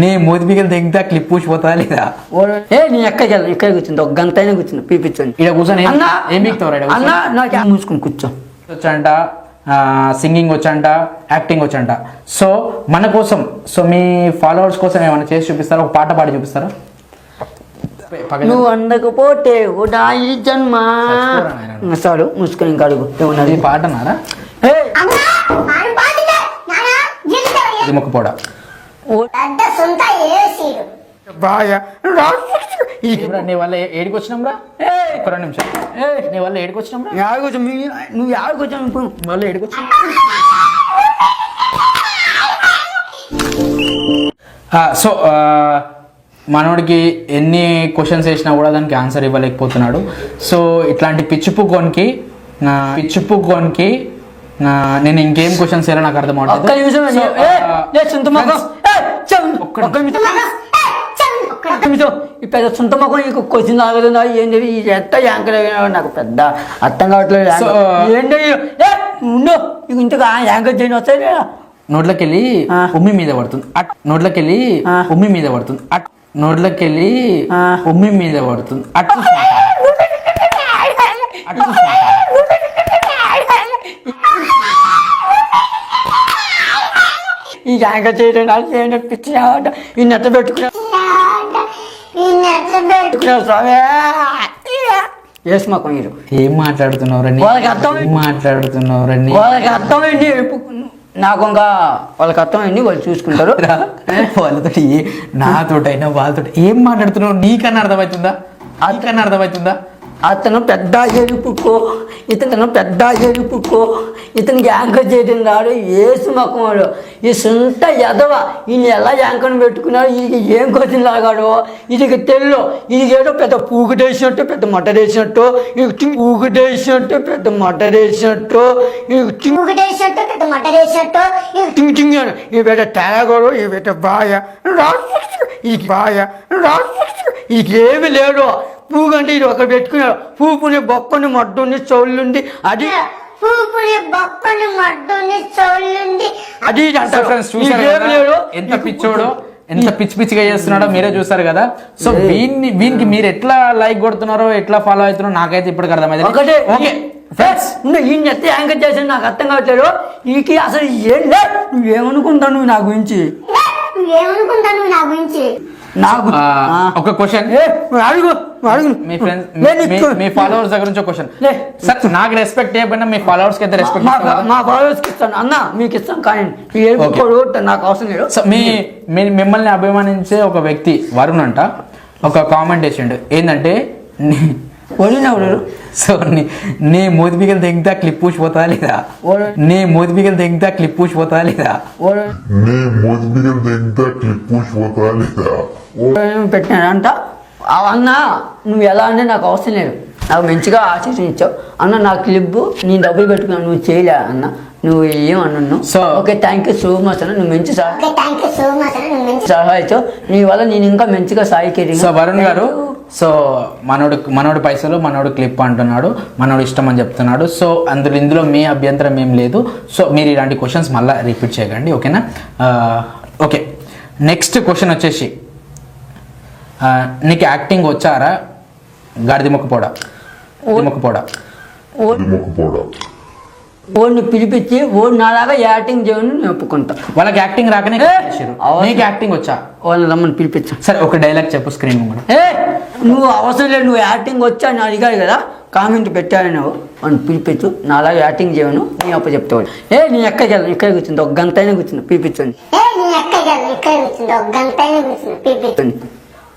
నీ మూతి పీకలు తెగితే క్లిప్ పూసిపోతా లేదా? నీ ఎక్కడికి వెళ్ళాను, ఇక్కడ కూర్చుంది, ఒక గంట అయినా కూర్చుంది పీపించండి. ఇక్కడ కూర్చొని అన్నా ఏం పీకుతావు? అన్న నాకు మూసుకుని కూర్చో. వచ్చంట, సింగింగ్ వచ్చంట, యాక్టింగ్ వచ్చంట. సో మన కోసం, సో మీ ఫాలోవర్స్ కోసం ఏమైనా చేసి చూపిస్తారా? ఒక పాట పాడి చూపిస్తారా? నువ్వు అందకపోతే కూడా ఈ జన్మ చాలు, మూసుకొని ఇంకా అడుగు. ఏమన్నది పాట అన్నారా? ఇది మొక్కపోడ నీ వల్ల ఏడికి వచ్చినాం రా? ఒక 2 నిమిషం. నీ వల్ల ఏడికి వచ్చినాం రా? నువ్వు యాడికొచ్చావు? వల్ల ఏడికి వచ్చా? సో మనోడికి ఎన్ని క్వశ్చన్స్ వేసినా కూడా దానికి ఆన్సర్ ఇవ్వలేకపోతున్నాడు. సో ఇట్లాంటి పిచ్చిపుకోనికి నేను ఇంకేం క్వశ్చన్స్ వేయాలో నాకు అర్థం అవుతుంది. పెద్ద సొంత మొక్కం నీకు క్వశ్చన్ ఆగదు. ఏంటి ఎట్ట యాంకర్ నాకు పెద్ద అర్థం కావట్లేదు. ఏంటి ఇంతగా యాంకర్ చేయని వస్తాయి. నోట్లకెళ్ళి ఉమ్మి మీద పడుతుంది, నోట్లకెళ్ళి ఉమ్మి మీద పడుతుంది, నోట్లకెళ్ళి ఉమ్మి మీద పడుతుంది. ఈ యాంకర్ చేయడం పిచ్చి ఈ నెట్ట పెట్టుకున్నా వేసుమాకం మీరు ఏం మాట్లాడుతున్నారని వాళ్ళకి అర్థమైంది. నాకు ఇంకా వాళ్ళకి అర్థమైంది, వాళ్ళు చూసుకుంటారు. వాళ్ళతో నాతోటైనా వాళ్ళతో ఏం మాట్లాడుతున్నావు నీకన్నా అర్థమవుతుందా? అతను పెద్ద ఎరుపుకో, ఇతను పెద్ద ఎరుపుకో, ఇతనికి యాంకర్ చేయడం రాడు. ఏసు మొక్కమాడు ఈ సొంత ఎదవ. ఈయన ఎలా యాంకర్ని పెట్టుకున్నాడు, ఇది ఏం క్వశ్చన్ లాగాడు, ఇది తెల్లో. ఇది ఏదో పెద్ద పూగుటేసినట్టు, పెద్ద మటరేసినట్టు, పూగుటేసినట్టు, పెద్ద మటరేసినట్టు, ఈ పెద్ద తాగడు, ఈ పెద్ద ఇది ఏమి లేడు. పువ్వు అంటే ఇది ఒకటి పెట్టుకున్నాడు. పూపుని బొప్పని మడ్డుని చౌళ్ళుండి అది ఎంత పిచ్చోడో, ఎంత పిచ్చి పిచ్చిగా చేస్తున్నాడో మీరే చూస్తారు కదా. సో వీనికి మీరు ఎట్లా లైక్ కొడుతున్నారో, ఎట్లా ఫాలో అవుతున్నారో నాకైతే ఇప్పటికి అర్థమైంది. ఒకటే ఈయన ఎత్తే యాంకర్ చేసి నాకు అర్థం కావట్లేదు. ఈకి అసలు ఏం లే, నువ్వేమనుకుంటావు నువ్వు నా గురించి? నాకు ఒక క్వశ్చన్ అడుగు. మీ ఫాలోవర్స్ దగ్గర నుంచి ఒక క్వశ్చన్. సార్ నాకు రెస్పెక్ట్ చేయకపోయినా మీ ఫాలోవర్స్ కి అయితే రెస్పెక్ట్ మా ఫాలోవర్స్ కి ఇస్తాను అన్న, మీకు ఇస్తాను. కానీ నాకు అవసరం లేదు. సో మిమ్మల్ని అభిమానించే ఒక వ్యక్తి వరుణ్ అంట ఒక కామెంట్ వేసిండు. ఏంటంటే సో నీ మూతి పీకలు తెగితే క్లిప్ పూసిపోతా లేదా? పెట్టినాడంట. అన్న నువ్వు ఎలా అంటే నాకు అవసరం లేదు, నాకు మంచిగా ఆశీర్వదించావు అన్న. నా క్లిప్ నీ డబ్బులు పెట్టుకున్నావు, నువ్వు చేయలే అన్న. నువ్వు ఏమన్నాను? So okay, thank you so much అన్న. నువ్వు మంచి సలహా ఇచ్చావు. నీ వల్ల నేను ఇంకా మంచిగా సాయికి. సో వరుణ్ గారు, సో మనోడు పైసలు, మనోడు క్లిప్ అంటున్నాడు, మనోడు ఇష్టం అని చెప్తున్నాడు. సో ఇందులో మీ అభ్యంతరం ఏం లేదు. సో మీరు ఇలాంటి క్వశ్చన్స్ మళ్ళీ రిపీట్ చేయకండి, ఓకేనా? ఓకే, నెక్స్ట్ క్వశ్చన్ వచ్చేసి, నీకు యాక్టింగ్ వచ్చారా? గాడిది మొక్కపోడా? ఓడిని పిలిపించి ఓడి నాలాగా యాక్టింగ్ చేయని నేను ఒప్పుకుంటా. వాళ్ళకి యాక్టింగ్ రాకనే నీకు యాక్టింగ్ వచ్చా? వాళ్ళని రమ్మని పిలిపించా. సరే ఒక డైలాగ్ చెప్పు స్క్రీన్ ముందు. నువ్వు అవసరం లేదు, నువ్వు యాక్టింగ్ వచ్చా అని అడిగాడు కదా, కామెంట్ పెట్టాను. నువ్వు అని పిలిపించు, నాలాగా యాక్టింగ్ చేయను, నీ అప్పు చెప్తావు. నేను ఎక్కడికి వెళ్ళాను, ఇక్కడ కూర్చుంది, ఒక గంట అయినా కూర్చుంది పిలిపించండి.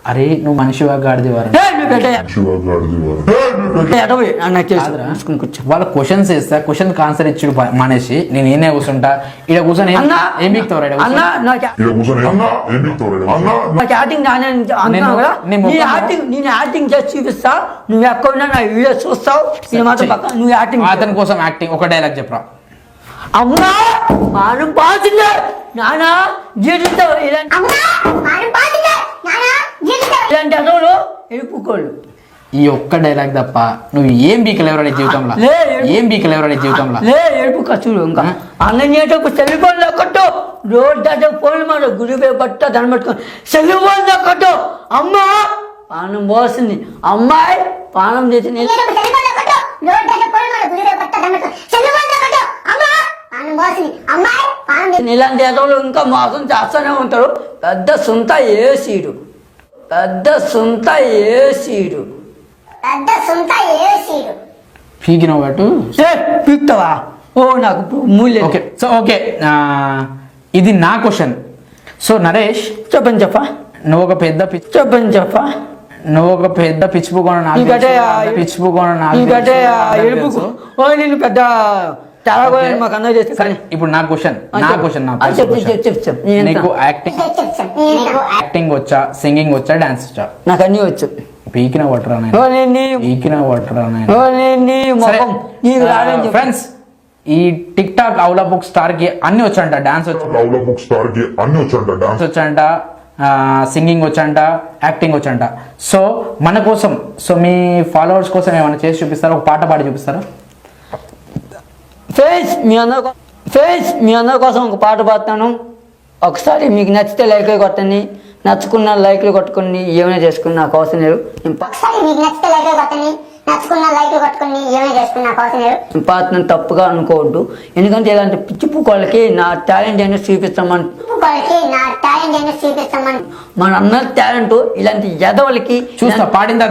అరే నువ్వు మనిషివా గాడిదివారు? వాళ్ళ క్వశ్చన్స్ వేస్తా, క్వశ్చన్ ఆన్సర్ ఇచ్చుడు మానేసి నేను ఏనే కూర్చుంటా. ఇక్కడ కూర్చొని ఏం బిగుతావు? నేను యాక్టింగ్ చేసి చూపిస్తా, నువ్వు ఎక్కడ నా వీడియో చూస్తావు. నువ్వు యాక్టింగ్, అతని కోసం యాక్టింగ్. ఒక డైలాగ్ చెప్పరా? అమ్మా మనం బాగుంది నానా జీవితం ఇలాంటి అదవులు ఎడుపుకోళ్ళు. ఈ ఒక్క డైలాగ్ తప్ప నువ్వు ఏం బీకలేవరా జీవితంలో? ఏం బీకలేవరా జీవితంలో? ఏడుపు ఖర్చులు ఇంకా అన్నం చేసేటప్పుడు సెల్ఫోన్లో కొట్టు, రోడ్ అంటే ఫోన్ మాట గుడిపై పట్ట దాన్ని పట్టుకొని సెలవుంద కొట్టు అమ్మ పానం పోస్తుంది అమ్మాయి పానం చేసి ఇలాంటి ఎదవలు ఇంకా మోసం చేస్తూనే ఉంటారు. పెద్ద సుంత ఏసీడు పీకినవు గట్టు పీక్తావా? ఓ నాకు మూల్యం. ఓకే సో ఓకే ఇది నా క్వశ్చన్. సో నరేష్ చెప్పా నువ్వు ఒక పెద్ద నువ్వు ఒక పెద్ద పిచ్చిపోకోన నేను పెద్ద మాకు అందరూ చేస్తే ఇప్పుడు నా క్వశ్చన్ నీకు యాక్టింగ్ వచ్చా, సింగింగ్ వచ్చా, డాన్స్ వచ్చా? నాకు అన్ని వచ్చు. పీకిన వట్టరా ఫ్రెండ్స్, ఈ టిక్ టాక్ అవులా బుక్ స్టార్ కి అన్ని వచ్చంట. డాన్స్ వచ్చంట, సింగింగ్ వచ్చంట, యాక్టింగ్ వచ్చంట. సో మన కోసం, సో మీ ఫాలోవర్స్ కోసం ఏమైనా చేసి చూపిస్తారా? ఒక పాట పాడి చూపిస్తారా? మీ అందరి కోసం ఒక పాట పాడతాను. ఒకసారి మీకు నచ్చితే లైక్లు కొట్టండి, నచ్చుకున్న లైక్లు కొట్టుకుని ఏమైనా చేసుకుని నాకు అవసరం లేదు. పాత్రను తప్పుగా అనుకోవద్దు, ఎందుకంటే ఇలాంటి పిచ్చి పుక్కలకి నా టాలెంట్ అనేది చూపిస్తామని మన అందరి టాలెంట్ ఇలాంటి ఎదవలకి చూస్తా పాడిన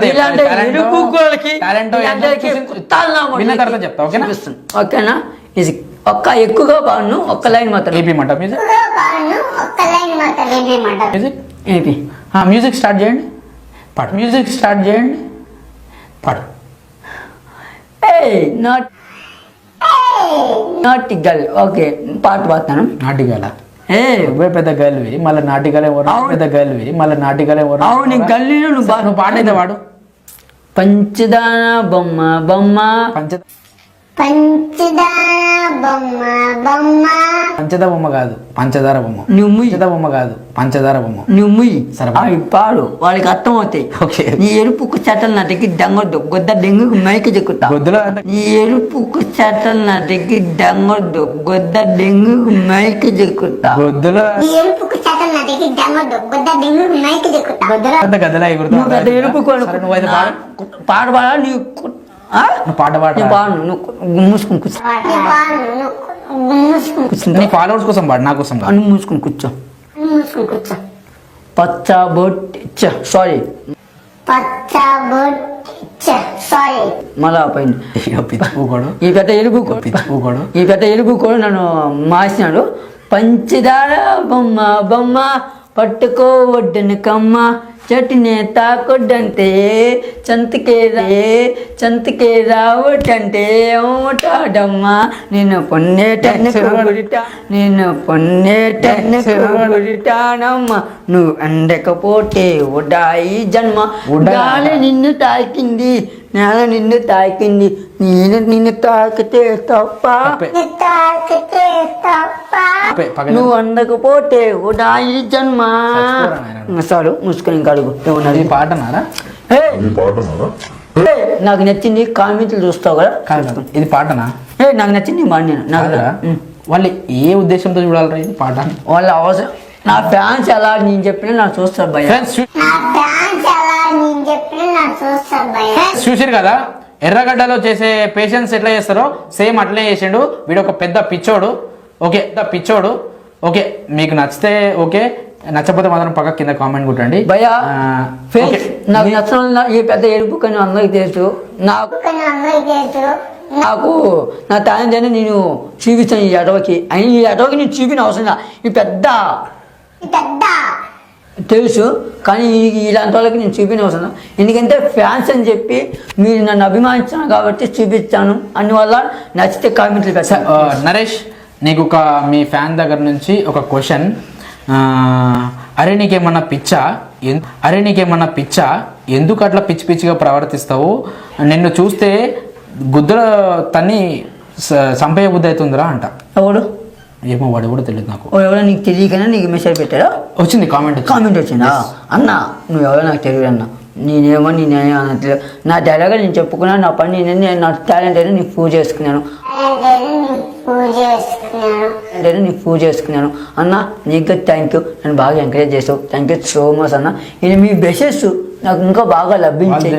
ఓకేనా? ఇది ఒక్క ఎక్కువగా పాడను, ఒక్క లైన్ మాత్రం. మ్యూజిక్ స్టార్ట్ చేయండి, పాడు. నాటి గర్ల్. ఓకే, పాట పాడతాను. నాటి గల పెద్ద గల్వి మళ్ళీ నాటికలే పెద్ద గల్వి మళ్ళీ నాటికలే అవును గల్లీ నువ్వు పాడైతే వాడు. పంచదార బొమ్మ పంచదార బొమ్మ కాదు, పంచదార బొమ్మ. పంచదార బొమ్మ నువ్వు పాడు, వాళ్ళకి అర్థం అవుతాయి. ఓకే. నీ ఎరుపుకు చెట్టలు నా దగ్గర దంగొద్దు, గొద్ద డెంగుకు మైకి చెక్కుతా. నీ ఎరుపుకు చెట్టలు నా దగ్గర దంగొద్దు, గొద్ద డెంగుకు మైకి చెక్కుతా. పాట పాడా నీవు పాట పాడు. నువ్వు మూసుకుని కూర్చో. ఫాలోవర్స్ కోసం పాడు, నా కోసం నువ్వు మూసుకుని కూర్చో. పచ్చ బొట్ట సారీ మళ్ళా పైన ఈ పెద్ద ఎలుగు కూడా నన్ను మార్చినాడు. పంచదార బొమ్మ పట్టుకో వడ్డను కమ్మ, చటినే తాకొడ్డంటే చంతకే రావటంటే ఏమటాడమ్మా, నేను పొన్నేటన్నమ్మా, నువ్వు అండకపోతే ఉడాయి జన్మ. గాలి నిన్ను తాకింది, నేల నిన్ను తాకింది, నేను నిన్ను తాకితే తప్ప, నువ్వు అందకపోతే ఉడాయి జన్మ. సారు మూసుకొని ఇంకా అడుగు. పాటనారా? నాకు నచ్చింది కామెంట్లు చూస్తావు కదా. ఇది పాటనా? నాకు నచ్చింది నాకు వాళ్ళు ఏ ఉద్దేశంతో చూడాలరా ఇది పాట? వాళ్ళ అవసరం. నా ఫ్యాన్స్ ఎలా నేను చెప్పినా నాకు చూస్తారు భయ. చూసారు కదా ఎర్రగడ్డలో చేసే పేషెన్స్ ఎట్లా చేస్తారో సేమ్ అట్లే చేసిండు వీడు. ఒక పెద్ద పిచ్చోడు. ఓకే, మీకు నచ్చితే ఓకే, నచ్చకపోతే మాత్రం పక్క కింద కామెంట్ కొట్టండి భయ్యా. నాకు నచ్చడం ఈ పెద్ద ఎరుపు కానీ అందరికి తెలుసు. నాకు నా టాలెంట్ అని నేను చూపించాను ఈ అడవకి. అయినా ఈ అడవకి నేను చూపిన అవసరం లేదు. ఈ పెద్ద తెలుసు కానీ ఇలాంటి వాళ్ళకి నేను చూపిన అవసరం. ఎందుకంటే ఫ్యాన్స్ అని చెప్పి మీరు నన్ను అభిమానించాను కాబట్టి చూపించాను. అందువల్ల నచ్చితే కామెంట్లు పెట్టాను. నరేష్, నీకు ఒక మీ ఫ్యాన్ దగ్గర నుంచి ఒక క్వశ్చన్. అరే నీకేమన్నా పిచ్చా, ఎందుకు అట్లా పిచ్చిగా ప్రవర్తిస్తావు? నిన్ను చూస్తే గుద్దుల తన్ని సంపేయ బుద్ధి అవుతుందిరా అంట. ఎవడు? ఏమో వాడు కూడా తెలియదు నాకు. ఎవరో నీకు తెలియకనే నీకు మెసేజ్ పెట్టారా? వచ్చింది కామెంట్ వచ్చిందా? అన్న నువ్వు ఎవరో నాకు తెలియదు అన్న. నేనేమో అనట్లేదు. నా డైలాగ్ నేను చెప్పుకున్నా, నా పని నేను నా టాలెంట్ అయినా నేను ప్రూవ్ చేసుకున్నాను. నీకు పూజ చేసుకున్నాను అన్న. నీకు థ్యాంక్ యూ, నేను బాగా ఎంకరేజ్ చేసావు. థ్యాంక్ యూ సో మచ్ అన్న. ఇది మీ బెసెస్ నాకు ఇంకా బాగా లభించాయి.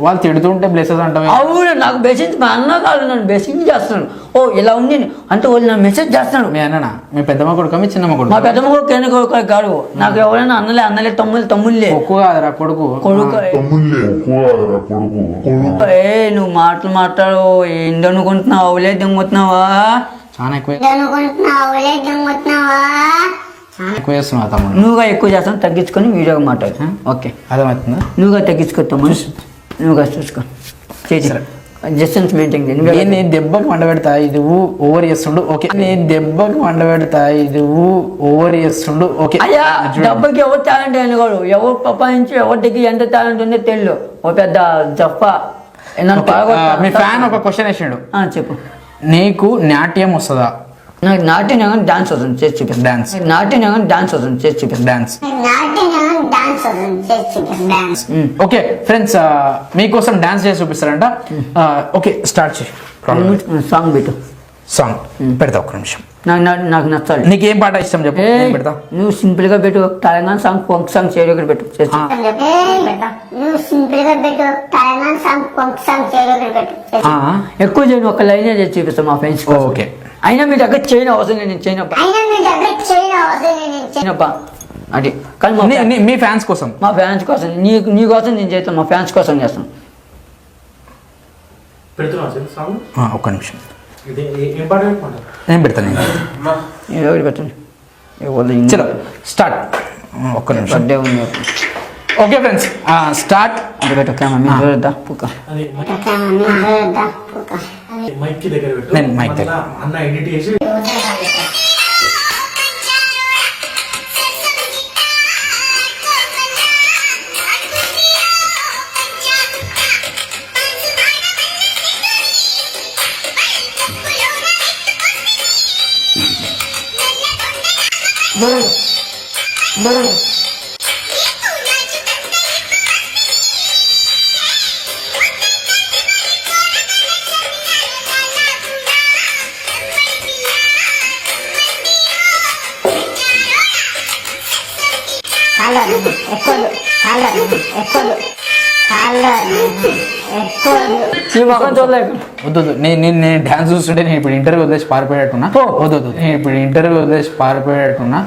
వాళ్ళు తిడుతుంటే బ్లెసెస్ అంటావు. అవును, నాకు మెసేజ్ మా అన్న కాదు, నన్ను మెసేజ్ చేస్తున్నాడు. ఓ ఇలా ఉంది అంటే వాళ్ళు నన్ను మెసేజ్ చేస్తున్నాడు. మీ అన్న మీ పెద్దమ్మ కొడుకు మీ చిన్నమ్మ కొడుకు? మా పెద్దమ్మ కొడుకు ఎన్ని కొడుకు కాదు. నాకు ఎవరైనా అన్నలే తమ్ముళ్ళే. ఒక్కు కాదురా కొడుకు. నువ్వు మాట్లాడు. ఏంటి అనుకుంటున్నావు? అవులే దొంగతున్నావా? చాలా ఎక్కువ చేస్తున్నావు తమ్ముడు. నువ్వుగా ఎక్కువ చేస్తాను, తగ్గించుకొని వీడియోగా మాట్లాడు. ఓకే, అర్థమవుతుందా? నువ్వుగా తగ్గించుకోతాము. నువ్వుగా చూసుకో, డిస్టెన్స్ మెయింటైన్ చేయండి. నేను దెబ్బకి వండబెడతా ఇది ఓవర్ చేస్తుండు. ఓకే, నేను దెబ్బకి వండబెడతా ఇది ఓవర్ చేస్తుండు. ఓకే, అయ్యా దెబ్బకి ఎవరు టాలెంట్ అని కాదు, ఎవరు పప్పాయించి ఎవరి దగ్గర ఎంత టాలెంట్ ఉందో తెలియదు. ఓ పెద్ద జప్ప. మీ ఫ్యాన్ ఒక క్వశ్చన్ వేసాడు. చెప్పు. నీకు నాట్యం వస్తుందా? నాకు నాట్యం డాన్స్ వస్తుంది, చేసి చూపిస్తాను. డాన్స్ నాట్యం డాన్స్ వస్తుంది, చేసి చూపిస్తాను. డాన్స్. ఓకే ఫ్రెండ్స్, మీకోసం డాన్స్ చేసి చూపిస్తారంట. ఓకే, స్టార్ట్ చేయి. సాంగ్ పెట్టు. సాంగ్ పెడతా ఒక్క నిమిషం. నాకు నచ్చాలి. నీకు ఏం పాట ఇష్టం చెప్పు, పెడతా. నువ్వు సింపుల్ గా పెట్టు. తెలంగాణ సాంగ్, ఫోక్ సాంగ్ చేయడం పెట్టు. ఎక్కువ చేయను, ఒక లైన్ చేసి చూపిస్తాను మా ఫ్రెండ్స్. ఓకే, అయినా మీ దగ్గర చేయని అవసరం నేను చేయనప్పా అది. కానీ మీ ఫ్యాన్స్ కోసం, మా ఫ్యాన్స్ కోసం, నీ కోసం నేను చేస్తాను, మా ఫ్యాన్స్ కోసం చేస్తాను. ఒక్క నిమిషం నేను పెడతాను. ఏదో ఒకటి పెట్టండి. చలో స్టార్ట్. ఒక్క నిమిషం. బర్త్డే ఉంది. Okay friends, start. అది పెట్టు. కెమెరా పుక్క. నేను మైక్ దగ్గర. వద్దు, నేను డాన్స్ చూస్తుంటే నేను ఇప్పుడు ఇంటర్వ్యూ వదిలేసి పారిపోయేట్టున్నా. వద్దు, నేను ఇప్పుడు ఇంటర్వ్యూ వదిలేసి పారిపోయేట్టున్నా.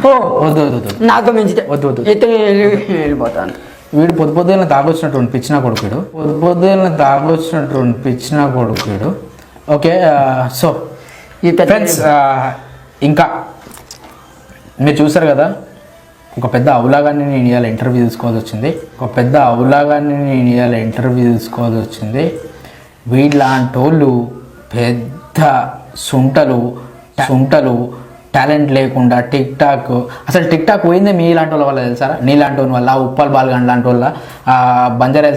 వద్దు వద్దు, నాకు మంచి వద్దు వద్దు, వెళ్ళిపోతాను. వీడు పొద్దున తాగొచ్చినట్టు పిచ్చిన కొడుకుడు. పొద్దున తాగొచ్చినట్టు పిచ్చిన కొడుకుడు. ఓకే, సో ఈ ఫ్రెండ్స్, ఇంకా మీరు చూసారు కదా, ఒక పెద్ద అవులాగాన్ని నేను ఇవాళ ఇంటర్వ్యూ తీసుకోవాల్సి వచ్చింది. వీళ్ళంటోళ్ళు పెద్ద సుంటలు టాలెంట్ లేకుండా టిక్ టాక్ పోయిందే మీలాంటి వాళ్ళ వల్ల తెలుసారా? నీలాంటి వల్ల, ఉప్పల్ బాల్గండ్ లాంటి వాళ్ళ, బంజారా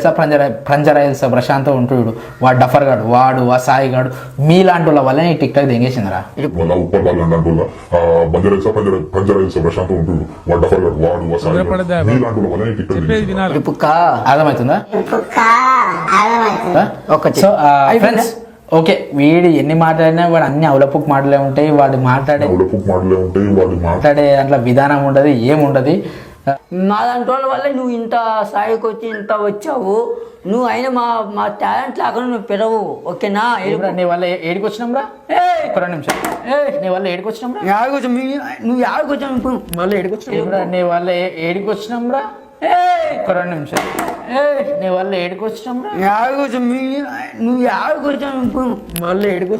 హిల్సా ప్రశాంత్ ఉంటుడు, వాడు డఫర్ గాడు, వాడు ఆ సాయి గాడు, మీలాంటి వాళ్ళ వల్ల ఈ టిక్ టాక్ తెంగేసిందిరా. అర్థమవుతుందా? సో ఫ్రెండ్స్, ఓకే, వీడు ఎన్ని మాట్లాడినా వాడు అన్ని అవలపుకు మాటలే ఉంటాయి. వాడు మాట్లాడే దాంట్లో విధానం ఉండదు, ఏముండదు. మా దాంట్లో వాళ్ళ వల్ల నువ్వు ఇంత స్థాయికి వచ్చి ఇంత వచ్చావు. నువ్వు అయినా మా టాలెంట్ లేకుండా నువ్వు పెరవు. ఓకేనా? నీ వల్ల ఏడికి వచ్చినాం రా. ఒక నిమిషం, నీ వల్ల ఏడికి వచ్చినాం రా. నువ్వు యాడికి వచ్చావు ఇప్పుడు? మళ్ళీ ఏడికి వచ్చినాం. నీ వల్ల ఏడికి వచ్చినాం రా. ఒక 2 నిమిషాలు. నీ వల్ల ఏడికి వచ్చినాం రా. నువ్వు యాడికి వచ్చావు ఇప్పుడు? మళ్ళీ ఏడికి